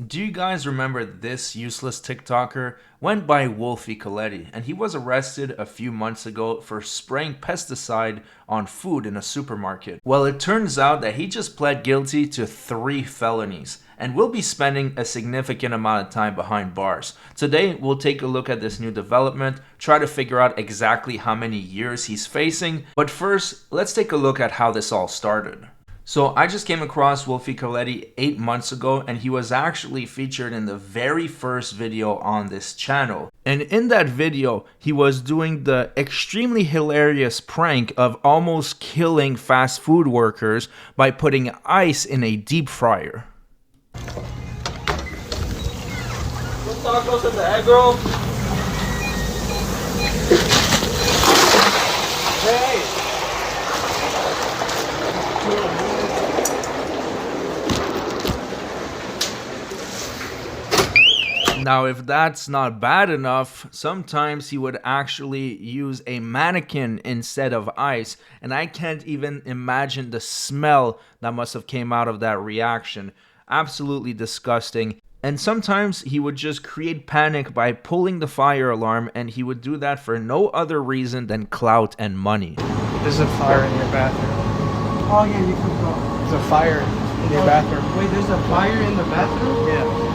Do you guys remember this useless TikToker? Went by Wolfie Kahletti, and he was arrested a few months ago for spraying pesticide on food in a supermarket. Well, it turns out that he just pled guilty to 3 felonies and will be spending a significant amount of time behind bars. Today, we'll take a look at this new development, try to figure out exactly how many years he's facing, but first, let's take a look at how this all started. So I just came across Wolfie Kahletti 8 months ago, and he was actually featured in the very first video on this channel. And in that video, he was doing the extremely hilarious prank of almost killing fast food workers by putting ice in a deep fryer. Tacos in the egg roll. Hey! Now, if that's not bad enough, sometimes he would actually use a mannequin instead of ice, and I can't even imagine the smell that must have came out of that reaction. Absolutely disgusting. And sometimes he would just create panic by pulling the fire alarm, and he would do that for no other reason than clout and money. There's a fire in your bathroom. Oh yeah, you can go. There's a fire in your bathroom. Wait, there's a fire in the bathroom? Yeah.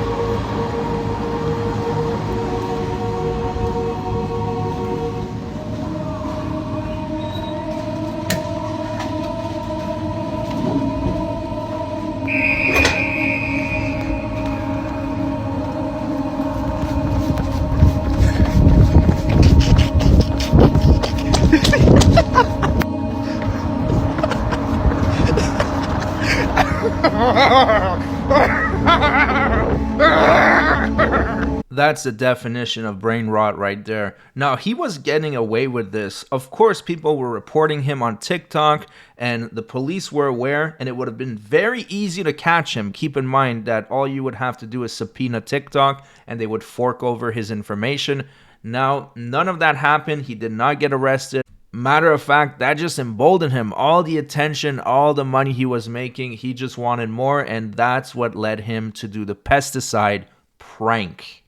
That's the definition of brain rot right there. Now, he was getting away with this. Of course, people were reporting him on TikTok, and the police were aware, and it would have been very easy to catch him. Keep in mind that all you would have to do is subpoena TikTok, and they would fork over his information. Now, none of that happened. He did not get arrested. Matter of fact, that just emboldened him. All the attention, all the money he was making, he just wanted more, and that's what led him to do the pesticide prank.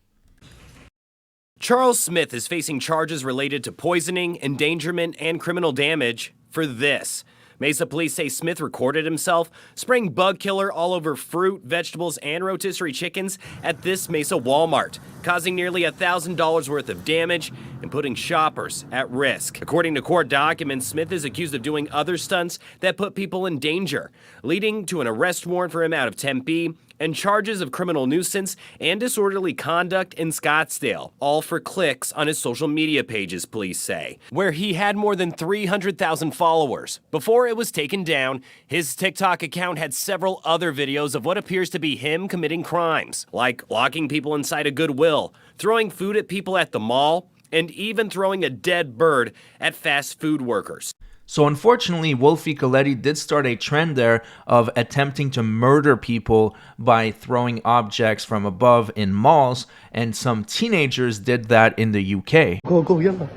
Charles Smith is facing charges related to poisoning, endangerment, and criminal damage for this. Mesa police say Smith recorded himself spraying bug killer all over fruit, vegetables, and rotisserie chickens at this Mesa Walmart, causing nearly $1,000 worth of damage and putting shoppers at risk. According to court documents, Smith is accused of doing other stunts that put people in danger, leading to an arrest warrant for him out of Tempe and charges of criminal nuisance and disorderly conduct in Scottsdale, all for clicks on his social media pages, police say, where he had more than 300,000 followers. Before it was taken down, his TikTok account had several other videos of what appears to be him committing crimes, like locking people inside a Goodwill, throwing food at people at the mall, and even throwing a dead bird at fast food workers. So unfortunately, Wolfie Kahletti did start a trend there of attempting to murder people by throwing objects from above in malls, and some teenagers did that in the UK. Go, yalla.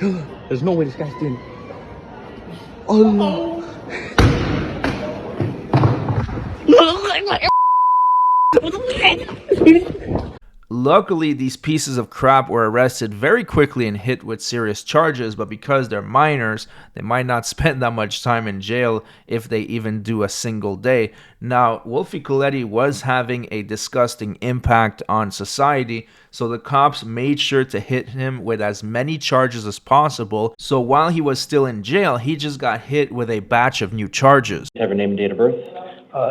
Yalla. There's no way this guy's doing. Oh no. Luckily, these pieces of crap were arrested very quickly and hit with serious charges, but because they're minors, they might not spend that much time in jail if they even do a single day. Now, Wolfie Kahletti was having a disgusting impact on society, so the cops made sure to hit him with as many charges as possible. So while he was still in jail, he just got hit with a batch of new charges. Have your name and date of birth?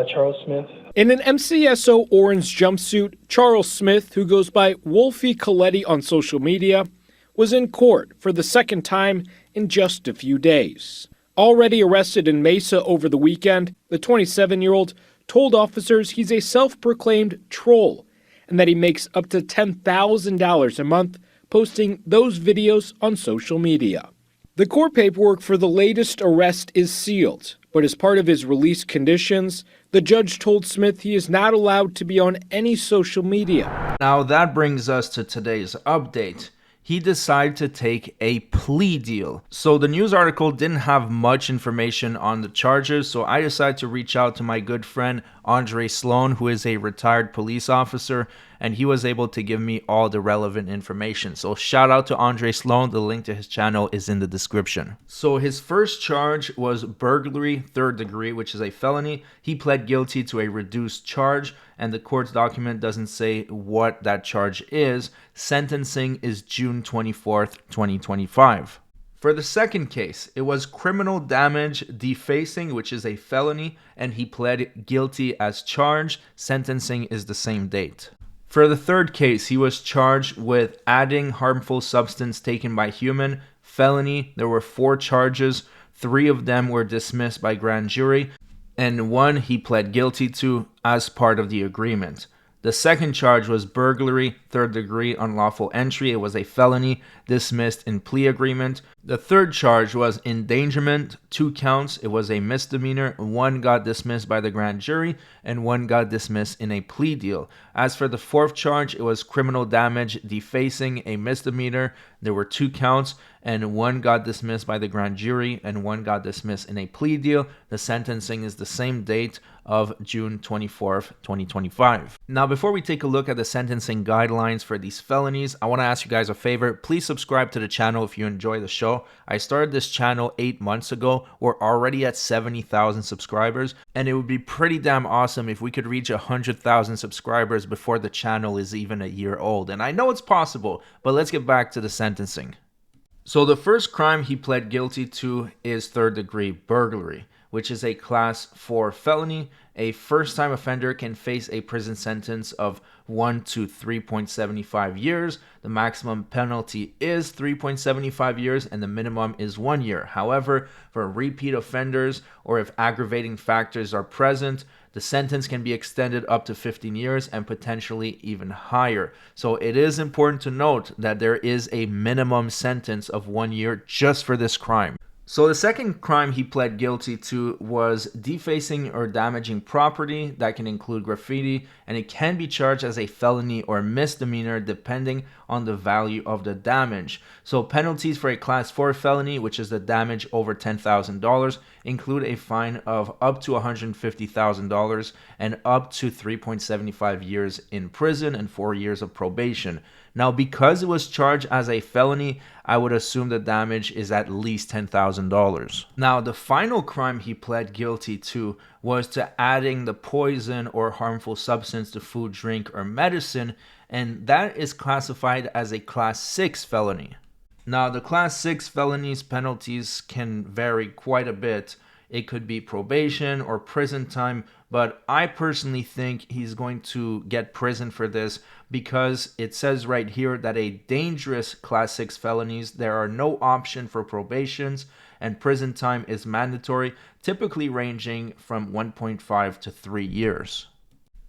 Charles Smith. In an MCSO orange jumpsuit, Charles Smith, who goes by Wolfie Kahletti on social media, was in court for the second time in just a few days. Already arrested in Mesa over the weekend, the 27-year-old told officers he's a self-proclaimed troll and that he makes up to $10,000 a month posting those videos on social media. The court paperwork for the latest arrest is sealed, but as part of his release conditions, the judge told Smith he is not allowed to be on any social media. Now that brings us to today's update. He decided to take a plea deal. So the news article didn't have much information on the charges, so I decided to reach out to my good friend Andre Sloan, who is a retired police officer, and he was able to give me all the relevant information. So shout out to Andre Sloan. The link to his channel is in the description. So his first charge was burglary, 3rd degree, which is a felony. He pled guilty to a reduced charge, and the court's document doesn't say what that charge is. Sentencing is June 24th, 2025. For the second case, it was criminal damage defacing, which is a felony, and he pled guilty as charged. Sentencing is the same date. For the third case, he was charged with adding harmful substance taken by human, felony. There were 4 charges. 3 of them were dismissed by grand jury, and 1 he pled guilty to as part of the agreement. The second charge was burglary, 3rd degree unlawful entry. It was a felony, dismissed in plea agreement. The third charge was endangerment, 2 counts. It was a misdemeanor. 1 got dismissed by the grand jury and 1 got dismissed in a plea deal. As for the fourth charge, it was criminal damage defacing, a misdemeanor. There were 2 counts, and 1 got dismissed by the grand jury and 1 got dismissed in a plea deal. The sentencing is the same date of June 24th, 2025. Now, before we take a look at the sentencing guidelines for these felonies, I want to ask you guys a favor. Please subscribe to the channel if you enjoy the show. I started this channel 8 months ago. We're already at 70,000 subscribers, and it would be pretty damn awesome if we could reach 100,000 subscribers before the channel is even a year old. And I know it's possible, but let's get back to the sentencing. So the first crime he pled guilty to is 3rd degree burglary, which is a class 4 felony. A first-time offender can face a prison sentence of 1 to 3.75 years. The maximum penalty is 3.75 years and the minimum is 1 year. However, for repeat offenders or if aggravating factors are present, the sentence can be extended up to 15 years and potentially even higher. So it is important to note that there is a minimum sentence of 1 year just for this crime. So the second crime he pled guilty to was defacing or damaging property. That can include graffiti, and it can be charged as a felony or misdemeanor depending on the value of the damage. So penalties for a class 4 felony, which is the damage over $10,000, include a fine of up to $150,000 and up to 3.75 years in prison and 4 years of probation. Now, because it was charged as a felony, I would assume the damage is at least $10,000. Now, the final crime he pled guilty to was to adding the poison or harmful substance to food, drink, or medicine, and that is classified as a class 6 felony. Now, the class 6 felonies penalties can vary quite a bit. It could be probation or prison time, but I personally think he's going to get prison for this because it says right here that a dangerous class 6 felonies, there are no option for probations and prison time is mandatory, typically ranging from 1.5 to 3 years.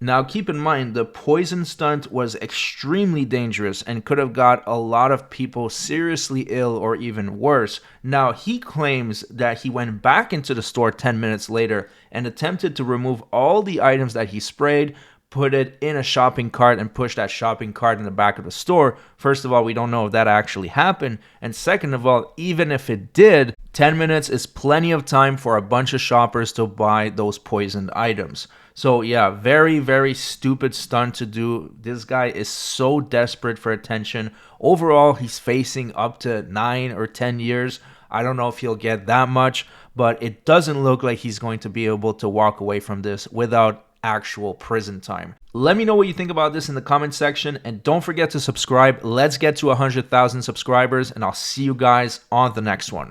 Now, keep in mind, the poison stunt was extremely dangerous and could have got a lot of people seriously ill or even worse. Now, he claims that he went back into the store 10 minutes later and attempted to remove all the items that he sprayed, put it in a shopping cart, and push that shopping cart in the back of the store. First of all, we don't know if that actually happened. And second of all, even if it did, 10 minutes is plenty of time for a bunch of shoppers to buy those poisoned items. So yeah, very, very stupid stunt to do. This guy is so desperate for attention. Overall, he's facing up to 9 or 10 years. I don't know if he'll get that much, but it doesn't look like he's going to be able to walk away from this without actual prison time. Let me know what you think about this in the comment section, and don't forget to subscribe. Let's get to 100,000 subscribers, and I'll see you guys on the next one.